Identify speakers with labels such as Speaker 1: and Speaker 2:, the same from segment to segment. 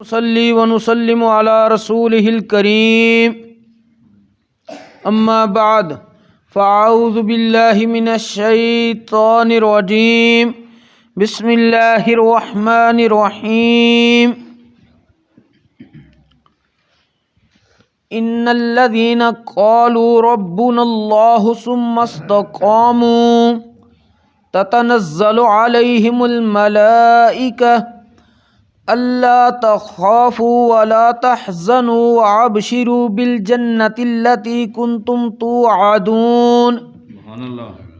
Speaker 1: نصلي ونسلم على رسوله الكريم أما بعد فأعوذ بالله من الشيطان الرجيم بسم الله الرحمن الرحيم إن الذين قالوا ربنا الله ثم استقاموا تتنزل عليهم الملائكة ألا تخافوا ولا تحزنوا وابشروا بالجنة التي كنتم توعدون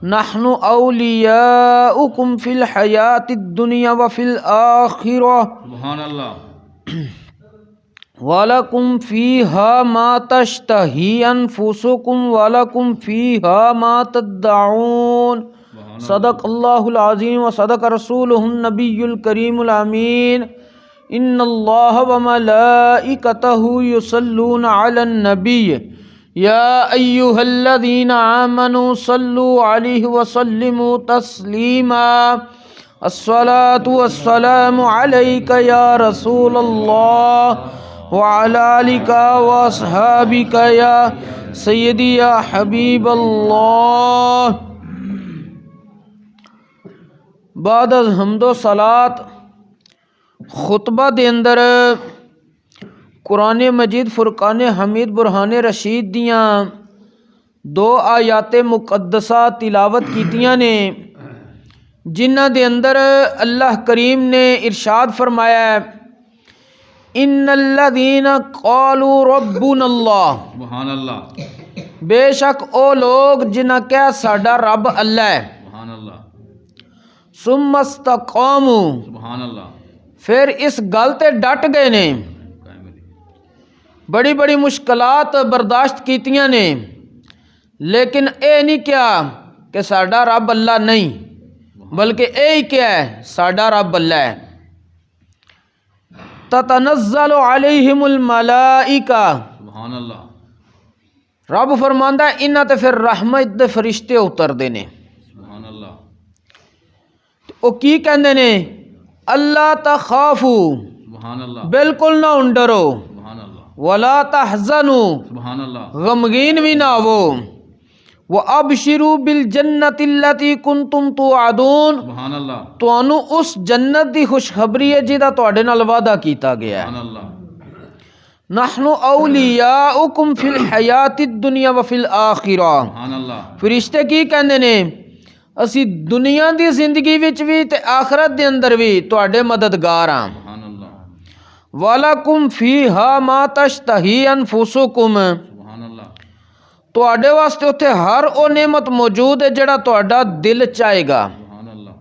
Speaker 1: نحن أولياؤكم في الحياة الدنيا وفي الآخرة ولكم فيها ما تشتهي أنفسكم ولكم فيها ما تدعون صدق الله العظيم وصدق رسوله النبي الكريم الأمين إن الله وملائكته يصلون على النبي يا أيها الذين آمنوا صلوا عليه وسلموا تسليما الصلاة والسلام عليك يا رسول الله وعلى آلك وأصحابك يا سيدي يا حبيب الله بعد از حمد و صلات خطبہ دے اندر قرآن مجید فرقان حمید برہان رشید دیاں دو آیات مقدسہ تلاوت کیتیاں نے جنہ دے اندر اللہ کریم نے ارشاد فرمایا ہے ان الذین قالوا ربنا اللہ
Speaker 2: سبحان اللہ
Speaker 1: بے شک او لوگ جنہ کہا ساڈا رب اللہ ہے
Speaker 2: سبحان اللہ
Speaker 1: ثم استقاموا
Speaker 2: سبحان اللہ
Speaker 1: پھر اس گل تے ڈٹ گئے نے بڑی بڑی مشکلات برداشت کیتیاں نے لیکن اے نہیں کیا کہ ساڈا رب اللہ نہیں بلکہ اے ہی کیا ہے ساڈا رب اللہ ہے تتنزل علیہم الملائکہ
Speaker 2: سبحان اللہ
Speaker 1: رب فرماندا ہے انہاں تے پھر رحمت دے فرشتے اتر دے نے
Speaker 2: سبحان اللہ
Speaker 1: او کی کہندے نے اللہ تخافو
Speaker 2: سبحان اللہ
Speaker 1: بالکل نہ ڈرو
Speaker 2: سبحان اللہ
Speaker 1: ولا تحزنوا
Speaker 2: سبحان اللہ
Speaker 1: غمگین بھی نہ ہو وابشروا بالجنت التی کنتم توعدون
Speaker 2: سبحان اللہ
Speaker 1: تانوں اس جنت دی خوشخبری ہے جہدا تواڈے نال وعدہ کیتا گیا ہے
Speaker 2: سبحان اللہ
Speaker 1: نحن اولیاؤکم فی الحیات الدنیا وفی الآخرہ
Speaker 2: سبحان اللہ
Speaker 1: فرشتے کی کہندے نے اسی دنیا دی زندگی وچ بھی تے آخرت دے اندر بھی تواڈے مددگار ہاں
Speaker 2: سبحان اللہ
Speaker 1: وَلَكُمْ فِيهَا مَا تَشْتَهِي أَنفُسُكُمْ
Speaker 2: سبحان اللہ
Speaker 1: تواڈے واسطے اوتھے ہر او نعمت موجود ہے جڑا تواڈا دل چاہے گا
Speaker 2: سبحان اللہ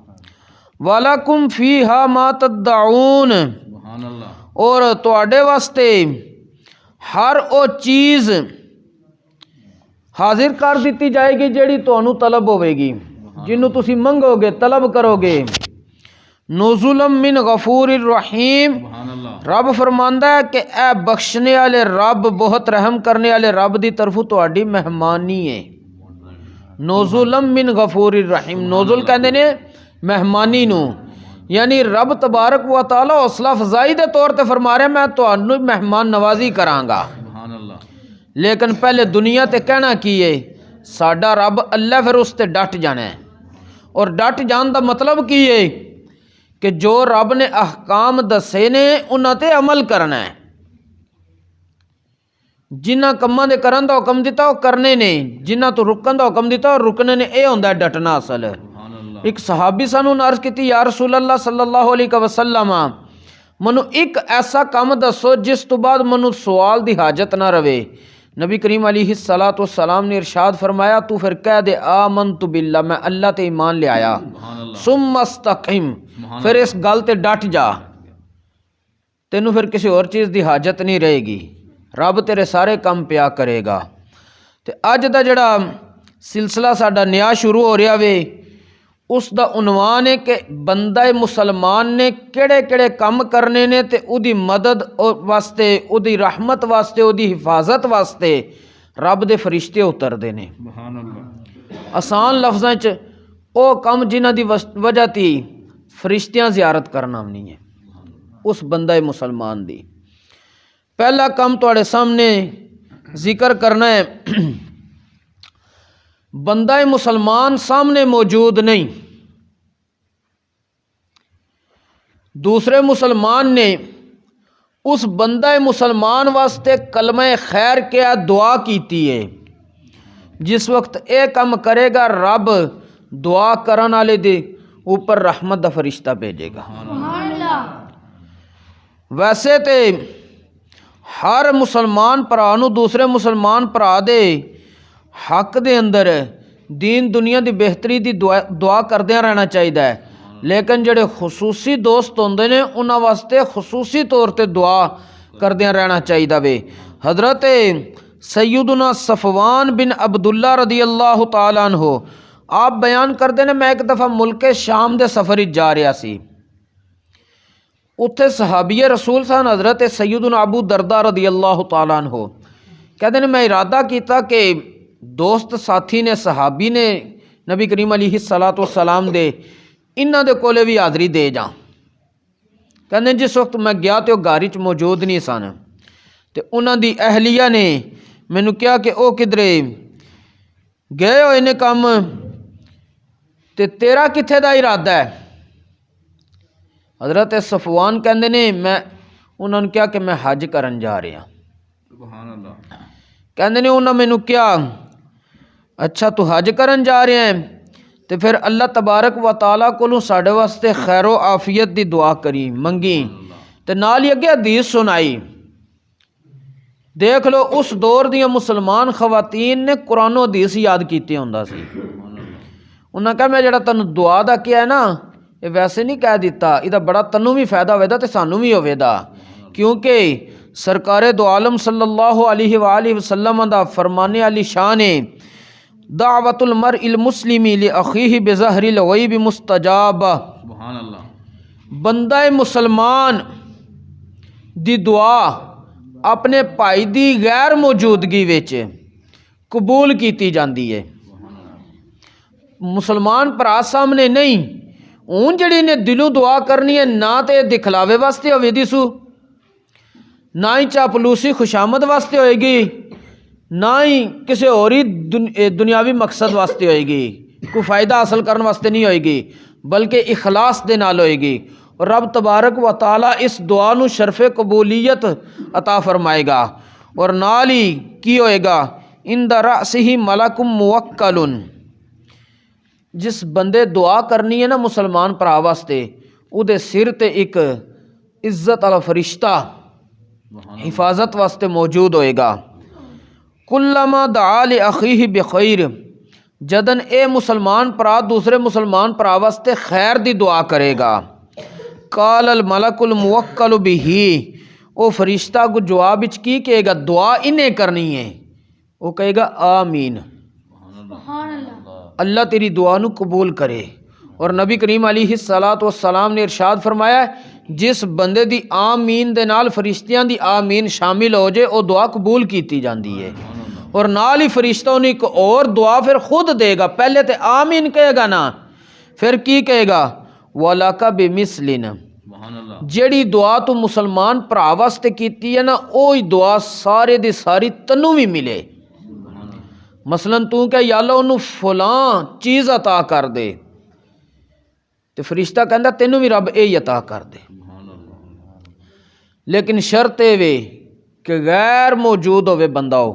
Speaker 1: وَلَكُمْ فِيهَا مَا تَدَّعُونَ
Speaker 2: سبحان اللہ
Speaker 1: اور تواڈے واسطے ہر او چیز حاضر کر دیتی جائے گی جیڑی تانوں طلب ہوے گی جنوں تسی منگو گے طلب کرو گے نزلا من غفور الرحیم
Speaker 2: سبحان اللہ
Speaker 1: رب فرماندا ہے کہ اے بخشنے والے رب بہت رحم کرنے والے رب دی طرفوں تہاڈی مہمانی ہے نزلا من غفور الرحیم نزل کہندے نے مہمانی نو یعنی رب تبارک و تعالی حوصلہ افزائی دے طور تے فرما رہے میں تہانوں مہمان نوازی کراں گا
Speaker 2: سبحان اللہ
Speaker 1: لیکن پہلے دنیا تے کہنا کی ہے ساڈا رب اللہ پھر اس تے ڈٹ جانا ہے اور ڈٹ جان دا مطلب کی ہے کہ جو رب نے احکام دسے نے انہاں تے عمل کرنا ہے جنہ کماں دے کرن دا حکم دیتا وہ کرنے نے جنہ تو رکن دا حکم دیتا وہ رکنے نے اے ہوندا ہے ڈٹنا اصل ہے
Speaker 2: سبحان اللہ
Speaker 1: ایک صحابی سانوں عرض کیتی یا رسول اللہ صلی اللہ علیہ وسلم منو ایک ایسا کام دسو جس تو بعد منو سوال دی حاجت نہ رہے نبی کریم علیہ الصلوۃ والسلام نے ارشاد فرمایا تو پھر کہہ دے آمنت باللہ میں اللہ تے ایمان لے آیا
Speaker 2: سبحان اللہ
Speaker 1: ثم استقم پھر اس گل تے ڈٹ جا تینوں پھر کسی اور چیز دی حاجت نہیں رہے گی رب تیرے سارے کام پیا کرے گا تے اج دا جڑا سلسلہ ساڈا نیا شروع ہو رہا وے اس دا عنوان ہے کہ بندہ مسلمان نے کیڑے کیڑے کام کرنے نے تے او دی مدد واسطے او دی رحمت واسطے او دی حفاظت واسطے رب دے فرشتے اتر دے نے
Speaker 2: سبحان اللہ
Speaker 1: آسان لفظاں چ او کم جنہ دی وجہ تی فرشتیاں زیارت کرنا نہیں ہے اس بندہ مسلمان دی۔ پہلا کام تواڈے سامنے ذکر کرنا ہے، بندہ مسلمان سامنے موجود نہیں، دوسرے مسلمان نے اس بندہ مسلمان واسطے کلمہ خیر کیا، دعا کیتی ہے۔ جس وقت اے کم کرے گا رب دعا کرن والے دے اوپر رحمت دا فرشتہ بھیجے گا۔ ویسے تے ہر مسلمان بھرا نو دوسرے مسلمان بھرا دے حق دے اندر دین دنیا دی بہتری دی دعا کردیاں رہنا چاہیے، لیکن جڑے خصوصی دوست ہوندے نے انہاں واسطے خصوصی طور تے دعا کردیاں رہنا چاہیے وے۔ حضرت سیدنا صفوان بن عبداللہ رضی اللہ تعالیٰ عنہ آپ بیان کردے نے، میں ایک دفعہ ملک شام دے سفر جا رہا سی، اتھے صحابی رسول سن حضرت سیدنا ابو دردہ رضی اللہ تعالیٰ عنہ کہتے ہیں میں ارادہ کیتا کہ دوست ساتھی نے صحابی نے نبی کریم علیہ الصلوۃ والسلام دے انہاں دے کولے بھی حاضری دے جاں۔ کہتے ہیں جس وقت میں گیا تو گاڑی چ موجود نہیں سن، تے انہاں دی اہلیہ نے مینوں کہا کہ او کدرے گئے ہوئے نے کم، تے تیرا کتھے دا ارادہ ہے؟ حضرت صفوان کہندے نے میں انہوں نے کہا کہ میں حج کرن جا رہا۔
Speaker 2: سبحان اللہ۔
Speaker 1: کہندے نے انہوں نے مینوں کہا اچھا تو حج کرن جا رہے ہیں تے پھر اللہ تبارک و تعالیٰ کولوں ساڈے واسطے خیر و عافیت دی دعا کری منگی، تے نال ہی اگے حدیث سنائی۔ دیکھ لو اس دور دیاں مسلمان خواتین نے قرآن و حدیث یاد کیتے ہوندا سی۔ انہاں کہا میں جڑا تنوں دعا دا کیا ہے نا یہ ویسے نہیں کہہ دیتا، یہ بڑا تنوں بھی فائدہ ہوئے دا تے سانوں بھی ہوئے دا، کیونکہ سرکار دو عالم صلی اللہ علیہ وآلہ وسلم دا فرمانے علی شان ہے دعوت المرء المسلم لأخیہ بظہر الغیب مستجاب۔
Speaker 2: سبحان اللہ۔
Speaker 1: بندہ مسلمان دی دعا اپنے بھائی دی غیر موجودگی وچ قبول کیتی جاندی ہے۔ مسلمان بھرا سامنے نہیں، اون جڑی نے دلوں دعا کرنی ہے نہ تے دکھلاوے واسطے ہوئے دی سو، نہ ہی چاپلوسی خوشامد واسطے ہوئے گی، نہ ہی کسی اور ہی دنیاوی مقصد واسطے ہوئے گی، کوئی فائدہ حاصل کرنے واسطے نہیں ہوئے گی، بلکہ اخلاص دے نال ہوئے گی، اور رب تبارک و تعالیٰ اس دعا نو شرف قبولیت عطا فرمائے گا۔ اور نال ہی کی ہوئے گا عند رأسہ ملک موکل، جس بندے دعا کرنی ہے نا مسلمان بھرا واسطے او دے سر تے ایک عزت والا فرشتہ حفاظت واسطے موجود ہوئے گا۔ کلما دعا لأخیہ بخیر، جدن اے مسلمان بھرا دوسرے مسلمان بھرا واسطے خیر دی دعا کرے گا، قال الملک الموکل بہ، او فرشتہ کو جواب وچ کی کہے گا دعا انہیں کرنی ہے، وہ کہے گا آمین، اللہ تیری دعا نو قبول کرے۔ اور نبی کریم علیہ الصلوۃ والسلام نے ارشاد فرمایا جس بندے دی آمین دے نال فرشتیاں دی آمین شامل ہو جائے او دعا قبول کیتی جاندی ہے۔ اور نال ہی فرشتہ انہیں ایک اور دعا پھر خود دے گا، پہلے تے آمین کہے گا نا، پھر کی کہے گا وَلَكَ بِمِثْلٍ، جیڑی دعا تو مسلمان بھرا واسطے کیتی ہے نا اوہی دعا سارے دی ساری تنوں بھی ملے۔ مثلا تو کہ یا اللہ انہوں فلاں چیز عطا کر دے، تے فرشتہ کہندا تینوں بھی رب اے عطا کر دے، لیکن شرط اے وے کہ غیر موجود ہوئے بندہ ہو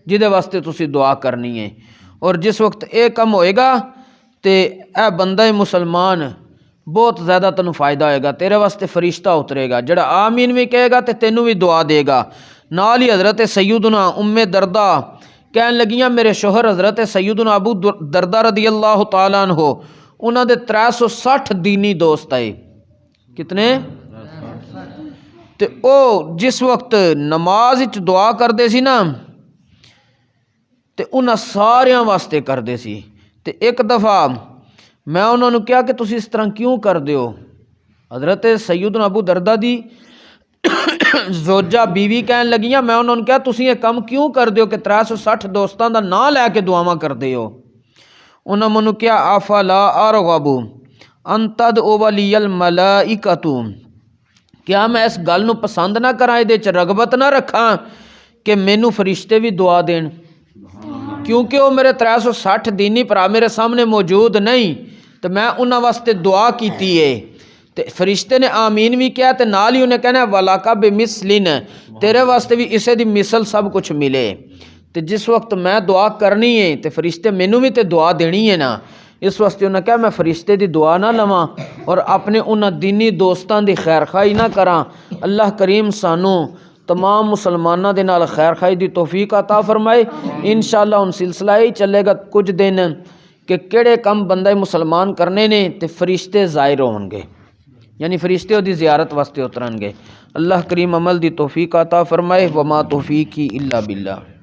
Speaker 1: جدے واسطے تسی دعا کرنی ہے۔ اور جس وقت اے کم ہوئے گا تے اے بندہ مسلمان بہت زیادہ تنوں فائدہ ہوئے گا، تیرے واسطے فرشتہ اترے گا جڑا آمین بھی کہے گا تے تینوں بھی دعا دے گا۔ نال ہی حضرت سیدنا ام دردہ کہن لگیاں میرے شوہر حضرت سیدنا ابو دردہ رضی اللہ تعالیٰ عنہ انہاں دے 360 دینی دوست آئے، کتنے؟ تے او جس وقت نماز وچ دعا کردے سی نا تے انہاں ساریاں واسطے کردے سی، تے ایک دفعہ میں انہوں نے کہا کہ تسی اس طرح کیوں کر دیو؟ حضرت سیدنا ابو دردہ دی زوجہ بیوی کہن لگیاں میں انہوں نے کہا تسی یہ کم کیوں کر دیو کہ 360 دوستاں دا نام لے کے دعاواں کر دیو؟ انہوں نے کہا افلا ارغب ان تدعو لی الملائکۃ، کیا میں اس گل نو پسند نہ کراں، دے چ رغبت نہ رکھاں کہ مینوں فرشتے بھی دعا دین، کیونکہ وہ میرے 360 دینی بھرا میرے سامنے موجود نہیں تو میں انہاں واسطے دعا کیتی ہے تے فرشتے نے آمین بھی کیا تے نال ہی انہیں کہنا وَلَكَ بِمِثْلٍ، تیرے واسطے بھی اسے دی مثل سب کچھ ملے۔ تے جس وقت میں دعا کرنی ہے تے فرشتے مینوں بھی تے دعا دینی ہے نا، اس واسطے انہیں کہا میں فرشتے دی دعا نہ لواں اور اپنے انہاں دینی دوستاں دی خیر خواہی نہ کراں۔ اللہ کریم سانوں تمام مسلمانوں دے نال خیر خواہی دی توفیق عطا فرمائے۔ انشاءاللہ ان سلسلہ ہی چلے گا کچھ دن کہ کیڑے کم بندہ مسلمان کرنے نے تے فرشتے ظاہر ہون گے، یعنی فرشتے دی زیارت واسطے اترن گے۔ اللہ کریم عمل دی توفیق عطا فرمائے۔ وما توفیقی الا باللہ۔